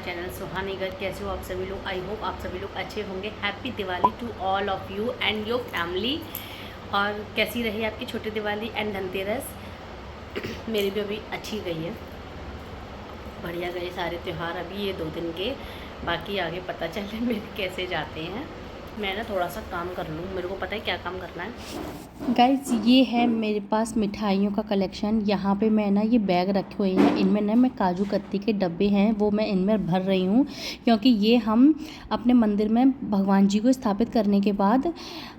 My channel सुहानी घर। कैसे हो आप सभी लोग? आई होप आप सभी लोग अच्छे होंगे। Happy Diwali to all of you and your family. और कैसी रही आपकी छोटी दिवाली एंड धनतेरस? मेरी भी अभी अच्छी गई है, बढ़िया गए सारे त्यौहार अभी ये 2 दिन के। बाकी आगे पता चले मेरे कैसे जाते हैं। मैं ना थोड़ा सा काम कर लूँ, मेरे को पता है क्या काम करना है। गाइज ये है मेरे पास मिठाइयों का कलेक्शन। यहाँ पे मैं ना ये बैग रखे हुए हैं, इनमें ना मैं काजू कतली के डब्बे हैं वो मैं इनमें भर रही हूँ, क्योंकि ये हम अपने मंदिर में भगवान जी को स्थापित करने के बाद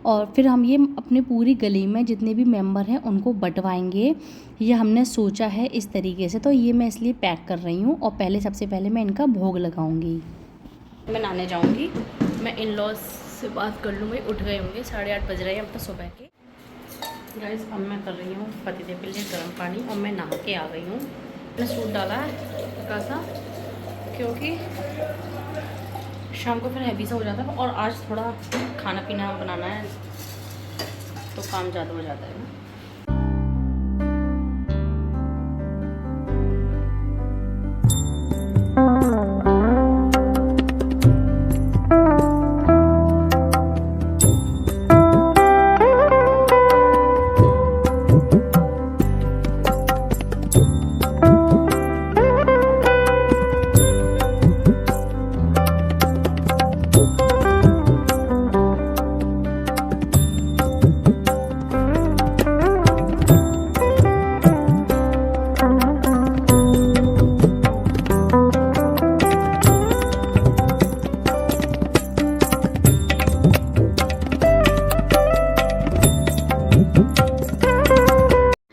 और फिर हम ये अपने पूरी गली में जितने भी मेंबर हैं उनको बंटवाएंगे। ये हमने सोचा है इस तरीके से, तो ये मैं इसलिए पैक कर रही हूँ और सबसे पहले मैं इनका भोग लगाऊंगी। मैं नहाने जाऊंगी, मैं इन लॉज से बात कर लूँ। भाई उठ गए होंगे, 8:30 बज रहे हैं अब तो सुबह के। गाइस अब मैं कर रही हूँ पतिदेव के लिए गर्म पानी और मैं नहा के आ गई हूँ। मैंने सूट डाला है हल्का सा, क्योंकि शाम को फिर हैवी सा हो जाता है और आज थोड़ा खाना पीना बनाना है तो काम ज़्यादा हो जाता है।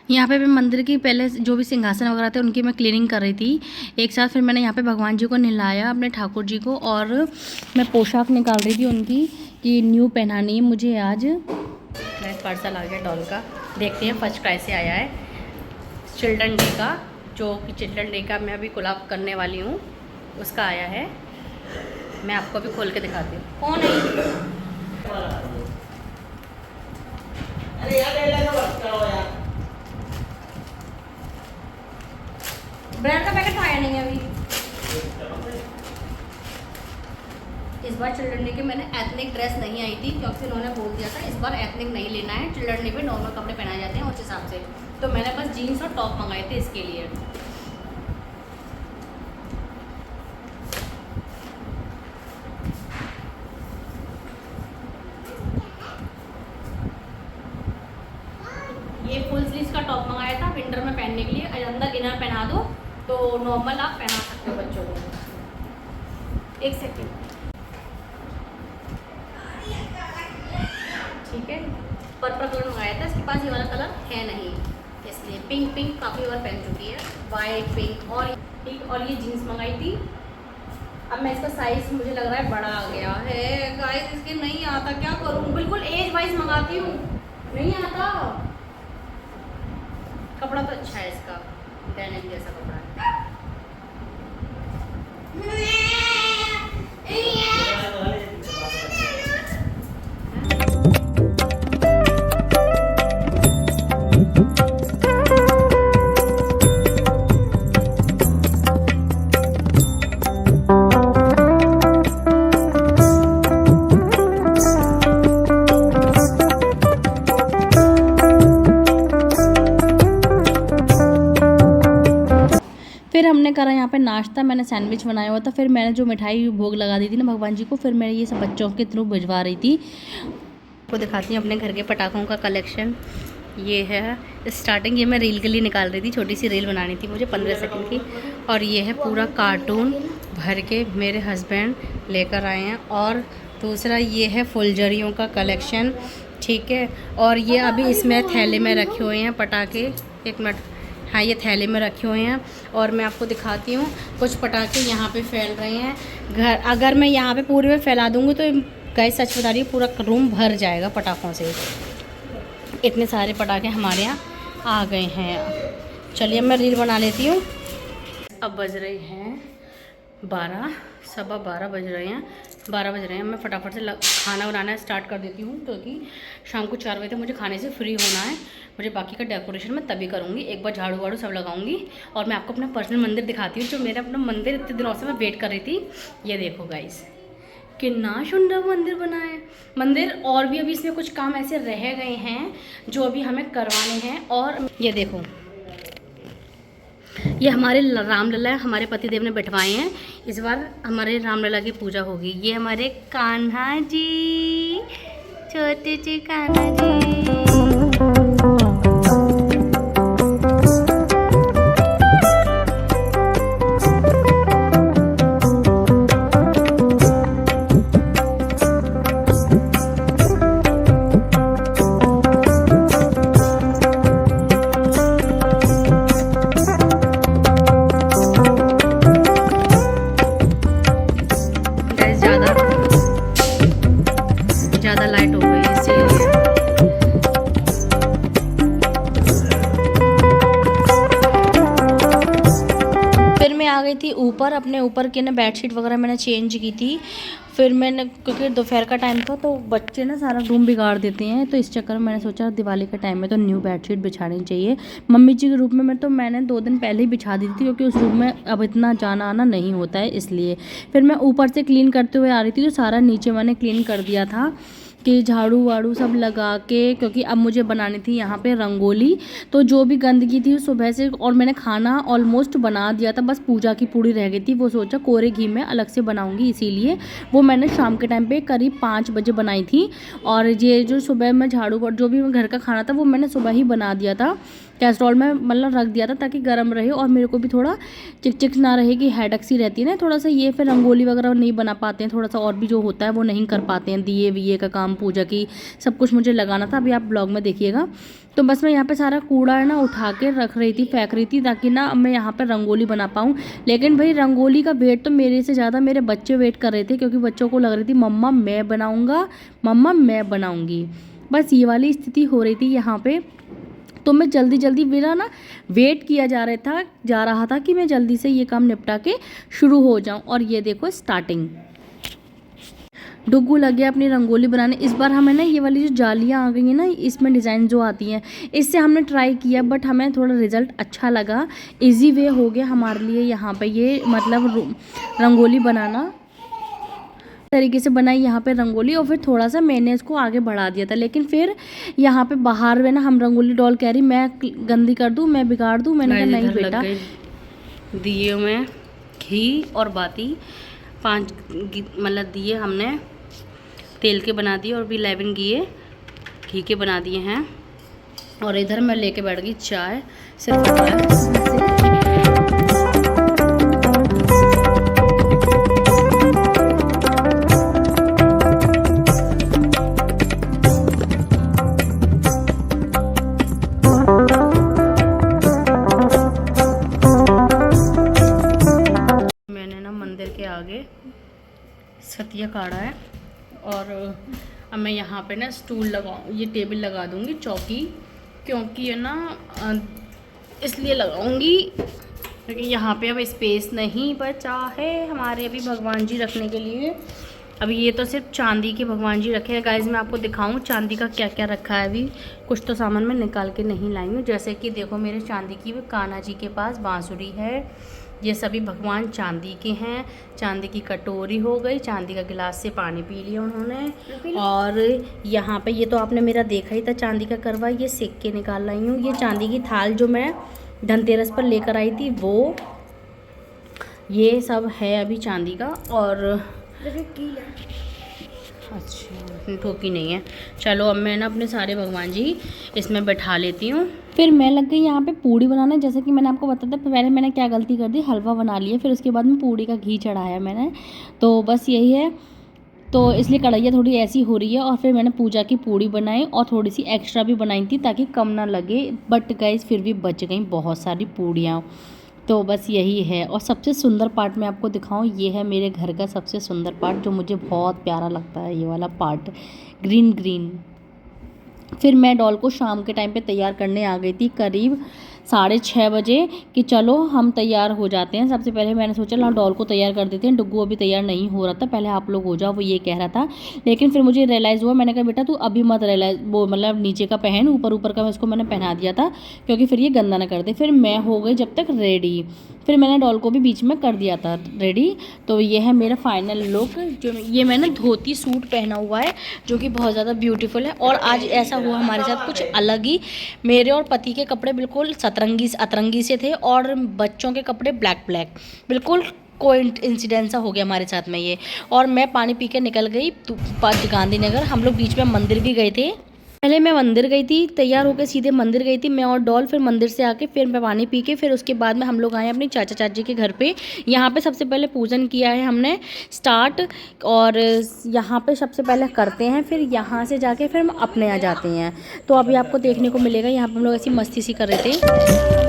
यहाँ पे मैं मंदिर की पहले जो भी सिंहासन वगैरह थे उनकी मैं क्लीनिंग कर रही थी एक साथ। फिर मैंने यहाँ पे भगवान जी को नहलाया, अपने ठाकुर जी को, और मैं पोशाक निकाल रही थी उनकी कि न्यू पहनानी है मुझे आज। पार्सल आ गया डॉल का, देखते हैं फर्स्ट क्राई से आया है चिल्ड्रन डे का, जो कि चिल्ड्रन डे का मैं अभी कोलैब करने वाली हूँ उसका आया है। मैं आपको अभी खोल के दिखाती हूँ। कौन है? ब्रांड का पैकेट आया नहीं है अभी। इस बार चिल्ड्रन डे के मैंने एथनिक ड्रेस नहीं आई थी, क्योंकि उन्होंने बोल दिया था इस बार एथनिक नहीं लेना है, चिल्ड्रन डे पे नॉर्मल कपड़े पहनाए जाते हैं उस हिसाब से। तो मैंने बस जीन्स और टॉप मंगाए थे इसके लिए। ये फुल स्लीव्स का टॉप मंगाया था विंटर में पहनने के लिए, अंदर इनर पहना दो तो नॉर्मल आप पहना सकते हो बच्चों को। एक सेकेंड, ठीक है। पर्पल कलर मंगाया था, इसके पास ये वाला कलर है नहीं, इसलिए पिंक काफ़ी बार पहन चुकी है, वाइट पिंक और ये जीन्स मंगाई थी। अब मैं इसका साइज मुझे लग रहा है बड़ा आ गया है गाइस, इसके नहीं आता, क्या करूँ? बिल्कुल एज वाइज मंगाती हूँ, नहीं आता। कपड़ा तो अच्छा है इसका, डेनिम जैसा कपड़ा है। फिर हमने करा यहाँ पे नाश्ता, मैंने सैंडविच बनाया हुआ था। फिर मैंने जो मिठाई भोग लगा दी थी ना भगवान जी को, फिर मैं ये सब बच्चों के थ्रू भिजवा रही थी। आपको दिखाती हूँ अपने घर के पटाखों का कलेक्शन। ये है स्टार्टिंग, ये मैं रील के लिए निकाल रही थी, छोटी सी रील बनानी थी मुझे 15 सेकंड की। और ये है पूरा कार्टून भर के मेरे हस्बैंड लेकर आए हैं। और दूसरा ये है फुलझड़ियों का कलेक्शन, ठीक है। और ये अभी इसमें थैले में रखे हुए हैं पटाखे। एक मिनट, हाँ ये थैले में रखे हुए हैं। और मैं आपको दिखाती हूँ, कुछ पटाखे यहाँ पे फैल रहे हैं घर। अगर मैं यहाँ पे पूरे में फैला दूँगी तो गाइस सच बता रही हूँ, पूरा रूम भर जाएगा पटाखों से। इतने सारे पटाखे हमारे यहाँ आ गए हैं। चलिए मैं रील बना लेती हूँ। अब बज रहे हैं 12, 12:15 बज रहे हैं, 12 बज रहे हैं। मैं फटाफट से खाना बनाना स्टार्ट कर देती हूँ क्योंकि शाम को 4 बजे तक मुझे खाने से फ्री होना है। मुझे बाकी का डेकोरेशन मैं तभी करूँगी, एक बार झाड़ू वाड़ू सब लगाऊंगी। और मैं आपको अपना पर्सनल मंदिर दिखाती हूँ, जो मेरा अपना मंदिर इतने दिनों से मैं वेट कर रही थी। ये देखो गाइस, कितना सुंदर मंदिर बना है मंदिर। और भी अभी इसमें कुछ काम ऐसे रह गए हैं जो अभी हमें करवाने हैं। और ये देखो, ये हमारे रामलला हमारे पतिदेव ने बैठवाए हैं। इस बार हमारे रामलला की पूजा होगी। ये हमारे कान्हा जी, छोटे से कान्हा जी। ज़्यादा लाइट हो गई इसीलिए। फिर मैं आ गई थी ऊपर, अपने ऊपर की ना बेडशीट वगैरह मैंने चेंज की थी। फिर मैंने, क्योंकि दोपहर का टाइम था तो बच्चे ना सारा रूम बिगाड़ देते हैं, तो इस चक्कर में मैंने सोचा दिवाली का टाइम में तो न्यू बेडशीट बिछानी चाहिए। मम्मी जी के रूम में मैंने 2 दिन पहले ही बिछा दी थी, क्योंकि उस रूम में अब इतना जाना आना नहीं होता है इसलिए। फिर मैं ऊपर से क्लीन करते हुए आ रही थी तो सारा नीचे मैंने क्लीन कर दिया था कि झाड़ू वाड़ू सब लगा के, क्योंकि अब मुझे बनानी थी यहाँ पे रंगोली। तो जो भी गंदगी थी सुबह से, और मैंने खाना ऑलमोस्ट बना दिया था, बस पूजा की पूड़ी रह गई थी। वो सोचा कोरे घी में अलग से बनाऊंगी, इसीलिए वो मैंने शाम के टाइम पे करीब 5 बजे बनाई थी। और ये जो सुबह में झाड़ू जो भी घर का खाना था वो मैंने सुबह ही बना दिया था, कैस्ट्रॉल में मतलब रख दिया था ताकि गर्म रहे और मेरे को भी थोड़ा चिकचिक ना रहे कि हेडेक सी रहती है ना थोड़ा सा। ये फिर रंगोली वगैरह नहीं बना पाते हैं, थोड़ा सा और भी जो होता है वो नहीं कर पाते हैं, दिए विए का काम, पूजा की सब कुछ मुझे लगाना था। अभी आप ब्लॉग में देखिएगा। तो बस मैं यहाँ पे सारा कूड़ा है ना उठा के रख रही थी, फेंक रही थी, ताकि ना मैं यहाँ पे रंगोली बना पाऊँ। लेकिन भाई रंगोली का वेट तो मेरे से ज़्यादा मेरे बच्चे वेट कर रहे थे, क्योंकि बच्चों को लग रही थी मम्मा मैं बनाऊँगा, मम्मा मैं बनाऊँगी। बस ये वाली स्थिति हो रही थी यहाँ पे। तो मैं जल्दी मेरा ना वेट किया जा रहा था कि मैं जल्दी से ये काम निपटा के शुरू हो जाऊं। और ये देखो स्टार्टिंग डुग्गू लग गया अपनी रंगोली बनाने। इस बार हमें ना ये वाली जो जालियाँ आ गई हैं ना, इसमें डिज़ाइन जो आती हैं, इससे हमने ट्राई किया, बट हमें थोड़ा रिज़ल्ट अच्छा लगा। इजी वे हो गया हमारे लिए यहाँ पे ये मतलब रंगोली बनाना। तरीके से बनाई यहाँ पे रंगोली, और फिर थोड़ा सा मैंने इसको आगे बढ़ा दिया था। लेकिन फिर यहाँ पे बाहर में ना हम रंगोली डॉल कह रही मैं गंदी कर दूँ, मैं बिगाड़ दूँ। मैंने कहा नहीं बेटा। दिए में घी और बाती 5 मतलब दिए हमने तेल के बना दिए और भी 11 घी के बना दिए हैं। और इधर मैं लेके बैठ गई चाय सिर्फ। आगे सतिया काढ़ा है और अब मैं यहाँ पे ना स्टूल लगाऊँ, ये टेबल लगा दूँगी, चौकी, क्योंकि है ना इसलिए लगाऊँगी क्योंकि यहाँ पे अब स्पेस नहीं बचा है हमारे अभी भगवान जी रखने के लिए। अभी ये तो सिर्फ चांदी के भगवान जी रखे हैं। गाइस मैं आपको दिखाऊँ चांदी का क्या क्या रखा है। अभी कुछ तो सामान मैं निकाल के नहीं लाई हूँ, जैसे कि देखो मेरे चांदी की कान्हा जी के पास बांसुरी है। ये सभी भगवान चांदी के हैं। चांदी की कटोरी हो गई, चांदी का गिलास से पानी पी लिया उन्होंने। और यहाँ पे ये तो आपने मेरा देखा ही था चांदी का करवा, ये सेक के निकाल लाई हूँ। ये चांदी की थाल जो मैं धनतेरस पर लेकर आई थी वो, ये सब है अभी चांदी का। और अच्छा ठोकी नहीं है। चलो अब मैं ना अपने सारे भगवान जी इसमें बैठा लेती हूँ। फिर मैं लग गई यहाँ पे पूड़ी बनाने। जैसे कि मैंने आपको बताया था, पहले मैंने क्या गलती कर दी, हलवा बना लिया, फिर उसके बाद में पूड़ी का घी चढ़ाया मैंने। तो बस यही है, तो इसलिए कढ़ाइयाँ थोड़ी ऐसी हो रही है। और फिर मैंने पूजा की पूड़ी बनाई और थोड़ी सी एक्स्ट्रा भी बनाई थी ताकि कम ना लगे, बट गाइस फिर भी बच गई बहुत सारी पूड़ियाँ। तो बस यही है। और सबसे सुंदर पार्ट मैं आपको दिखाऊं, ये है मेरे घर का सबसे सुंदर पार्ट जो मुझे बहुत प्यारा लगता है। ये वाला पार्ट ग्रीन ग्रीन फिर मैं डॉल को शाम के टाइम पे तैयार करने आ गई थी करीब 6:30 बजे कि चलो हम तैयार हो जाते हैं। सबसे पहले मैंने सोचा ला डॉल को तैयार कर देते हैं, डुग्गू अभी तैयार नहीं हो रहा था, पहले आप लोग हो जाओ, वो ये कह रहा था। लेकिन फिर मुझे रियलाइज़ हुआ, मैंने कहा बेटा तू अभी मत रियलाइज वो मतलब नीचे का पहन, ऊपर ऊपर का इसको मैंने पहना दिया था क्योंकि फिर ये गंदा ना कर दे। फिर मैं हो गई जब तक रेडी, फिर मैंने डॉल को भी बीच में कर दिया था रेडी। तो ये है मेरा फाइनल लुक। जो ये मैंने धोती सूट पहना हुआ है जो कि बहुत ज़्यादा ब्यूटीफुल है। और आज ऐसा हुआ हमारे साथ कुछ अलग ही, मेरे और पति के कपड़े बिल्कुल अतरंगी से थे और बच्चों के कपड़े ब्लैक बिल्कुल कोई इंसिडेंस हो गया हमारे साथ में ये। और मैं पानी पी के निकल गई गांधीनगर। हम लोग बीच में मंदिर भी गए थे। पहले मैं मंदिर गई थी, तैयार होकर सीधे मंदिर गई थी मैं और डॉल। फिर मंदिर से आके फिर मैं पानी पी के फिर उसके बाद में हम लोग आए अपनी चाचा चाची के घर पे। यहाँ पे सबसे पहले पूजन किया है हमने स्टार्ट, और यहाँ पे सबसे पहले करते हैं, फिर यहाँ से जाके फिर हम अपने यहाँ जाते हैं। तो अभी आपको देखने को मिलेगा यहाँ पर हम लोग ऐसी मस्ती सी कर रहे थे।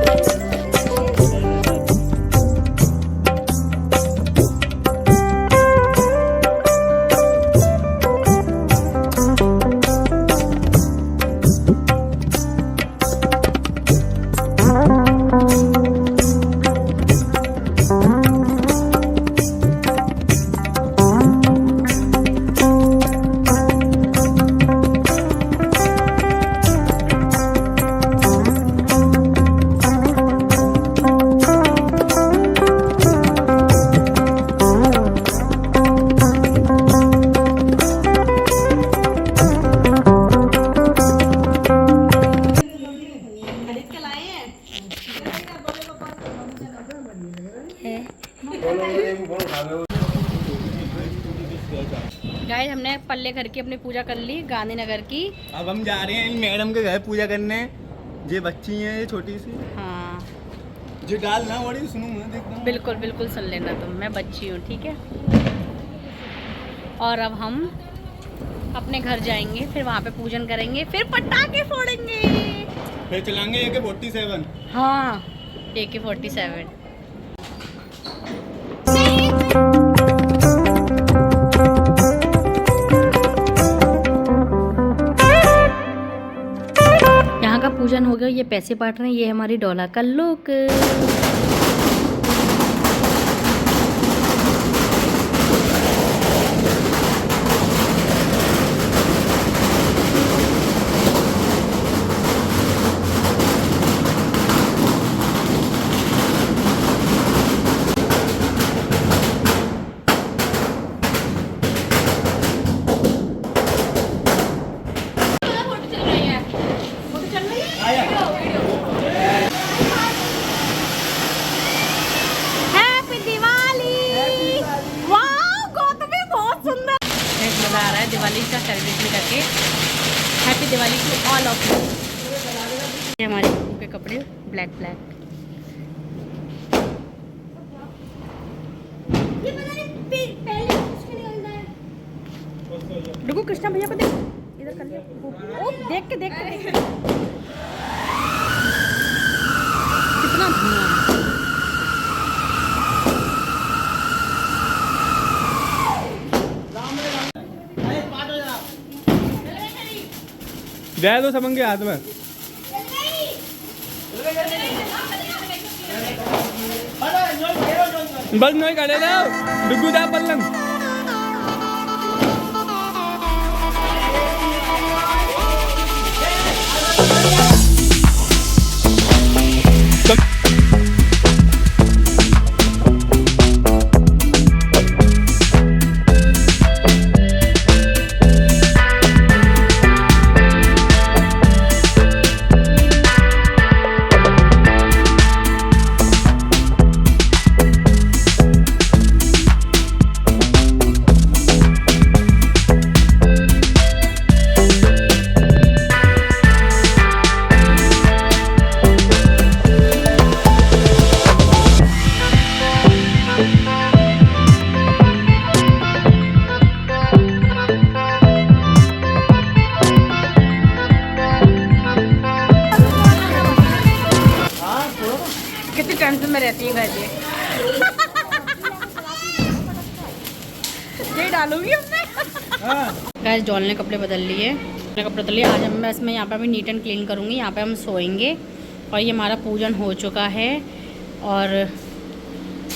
गाइस हमने पल्ले घर की अपनी पूजा कर ली गांधीनगर की। अब हम जा रहे हैं मैडम के घर पूजा करने। ये बच्ची है, ये छोटी सी। हाँ जो डालना बड़ी सुनूं मैं देखता। बिल्कुल बिल्कुल सुन लेना तुम, मैं बच्ची हूँ ठीक है। और अब हम अपने घर जाएंगे, फिर वहाँ पे पूजन करेंगे, फिर पटाखे फोड़ेंगे, फिर चलाएंगे AK-47। हाँ AK-47। यहाँ का पूजन हो गया, ये पैसे बांट रहे हैं, ये हमारी डॉला का लुक। मज़ा आ रहा है दिवाली का सेलिब्रेशन करके। Happy Diwali to all of you. ये हमारे के कपड़े ब्लैक देखो कृष्णा भैया को देख, इधर कर लिया। ओ देख के कितना धुआं। दे दो सबन के हाथ में। बस नहीं करे ना डुगू जा पल्लन। कितनी टेंशन में रहती है घर ये डालूंगी हमने। गाइस डॉल ने कपड़े बदल लिए। कपड़े तो लिए आज हम बस मैं यहाँ पे अभी नीट एंड क्लीन करूँगी। यहाँ पे हम सोएंगे और ये हमारा पूजन हो चुका है और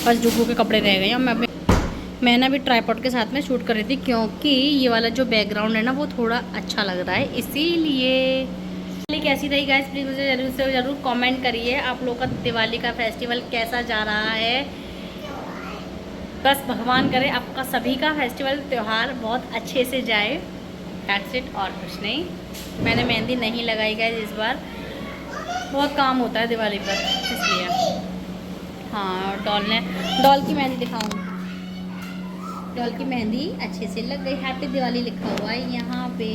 बस डुगू के कपड़े रह गए हैं। मैंने अभी ट्राइपॉड के साथ में शूट कर रही थी क्योंकि ये वाला जो बैकग्राउंड है ना वो थोड़ा अच्छा लग रहा है, इसीलिए। कैसी रही गाइस, प्लीज़ मुझे ज़रूर कमेंट करिए आप लोगों का दिवाली का फेस्टिवल कैसा जा रहा है। बस भगवान करे आपका सभी का फेस्टिवल त्यौहार बहुत अच्छे से जाए, दैट्स इट, और कुछ नहीं। मैंने मेहंदी नहीं लगाई गाइस इस बार, बहुत काम होता है दिवाली पर इसलिए। हाँ, डॉल की मेहंदी दिखाऊँ। डॉल की मेहंदी अच्छे से लग गई, हैप्पी दिवाली लिखा हुआ है यहाँ पे।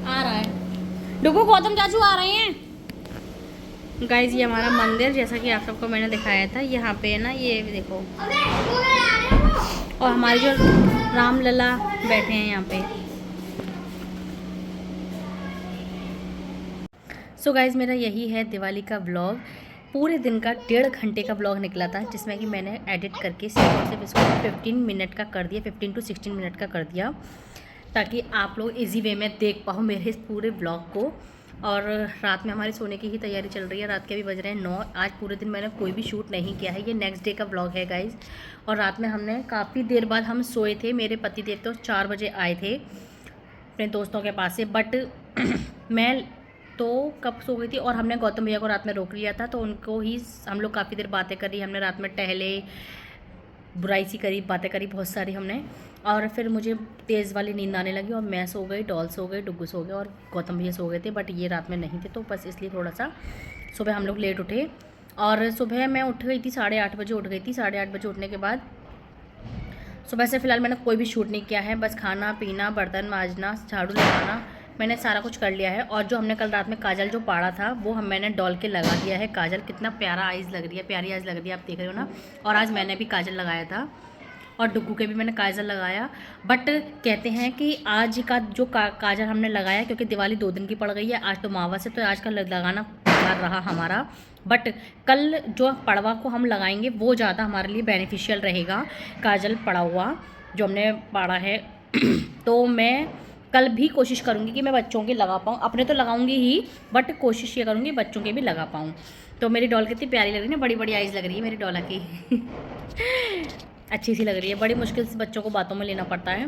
आ रहा है डुगू, गौतम चाचू आ रहे हैं। गाइज ये हमारा मंदिर, जैसा कि आप सबको मैंने दिखाया था, यहाँ पे है ना, ये देखो, और हमारे जो रामलला बैठे हैं यहाँ पे। सो गाइज मेरा यही है दिवाली का व्लॉग। पूरे दिन का 1.5 घंटे का व्लॉग निकला था, जिसमें कि मैंने एडिट करके सिर्फ इसको 15 मिनट का कर दिया, 15 to 16 मिनट का कर दिया, ताकि आप लोग इजी वे में देख पाओ मेरे इस पूरे व्लॉग को। और रात में हमारे सोने की ही तैयारी चल रही है। रात के अभी बज रहे हैं 9। आज पूरे दिन मैंने कोई भी शूट नहीं किया है, ये नेक्स्ट डे का व्लॉग है गाइज। और रात में हमने काफ़ी देर बाद हम सोए थे। मेरे पतिदेव तो 4 बजे आए थे अपने दोस्तों के पास से, बट मैं तो कब सो गई थी। और हमने गौतम भैया को रात में रोक लिया था, तो उनको ही हम लोग काफ़ी देर बातें करी, हमने रात में टहले, बुराई सी करी, बातें करी बहुत सारी हमने। और फिर मुझे तेज़ वाली नींद आने लगी और मैं सो गई, डॉल सो गए, डुग्गू सो गए और गौतम भैया सो गए थे, बट ये रात में नहीं थे, तो बस इसलिए थोड़ा सा सुबह हम लोग लेट उठे। और सुबह मैं उठ गई थी 8:30 बजे उठ गई थी। 8:30 बजे उठने के बाद सुबह से फ़िलहाल मैंने कोई भी शूट नहीं किया है, बस खाना पीना, बर्तन मांजना, झाड़ू लगाना, मैंने सारा कुछ कर लिया है। और जो हमने कल रात में काजल जो पाड़ा था वो मैंने डॉल के लगा दिया है। काजल कितना प्यारा आइज़ लग रही है, प्यारी आइज़ लग रही है, आप देख रहे हो ना। और आज मैंने भी काजल लगाया था और डुग्गू के भी मैंने काजल लगाया। बट कहते हैं कि आज का जो काजल हमने लगाया, क्योंकि दिवाली 2 दिन की पड़ गई है, आज तो अमावस है, तो आज का लगाना बेकार रहा हमारा। बट कल जो पड़वा को हम लगाएंगे वो ज़्यादा हमारे लिए बेनिफिशियल रहेगा, काजल पड़ा हुआ जो हमने पाड़ा है। तो मैं कल भी कोशिश करूँगी कि मैं बच्चों के लगा पाऊँ, अपने तो लगाऊंगी ही, बट कोशिश ये करूँगी बच्चों के भी लगा पाऊँ। तो मेरी डॉल कितनी प्यारी लग रही है ना, बड़ी बड़ी आइज़ लग रही है मेरी डॉला की। अच्छी सी लग रही है। बड़ी मुश्किल से बच्चों को बातों में लेना पड़ता है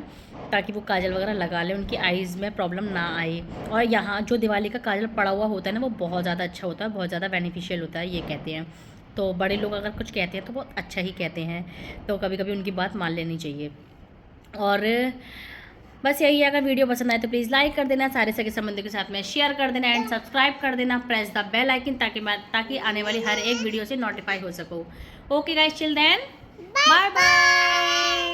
ताकि वो काजल वगैरह लगा ले, उनकी आइज़ में प्रॉब्लम ना आए। और यहाँ जो दिवाली का काजल पड़ा हुआ होता है ना, वो बहुत ज़्यादा अच्छा होता है, बहुत ज़्यादा बेनिफिशियल होता है, ये कहते हैं। तो बड़े लोग अगर कुछ कहते हैं तो बहुत अच्छा ही कहते हैं, तो कभी कभी उनकी बात मान लेनी चाहिए। और बस यही है, अगर वीडियो पसंद आए तो प्लीज़ लाइक कर देना, सारे सगे संबंधियों के साथ में शेयर कर देना एंड सब्सक्राइब कर देना, प्रेस द बेल आइकन, ताकि आने वाली हर एक वीडियो से नोटिफाई हो सको। Okay guys, chill then, bye bye.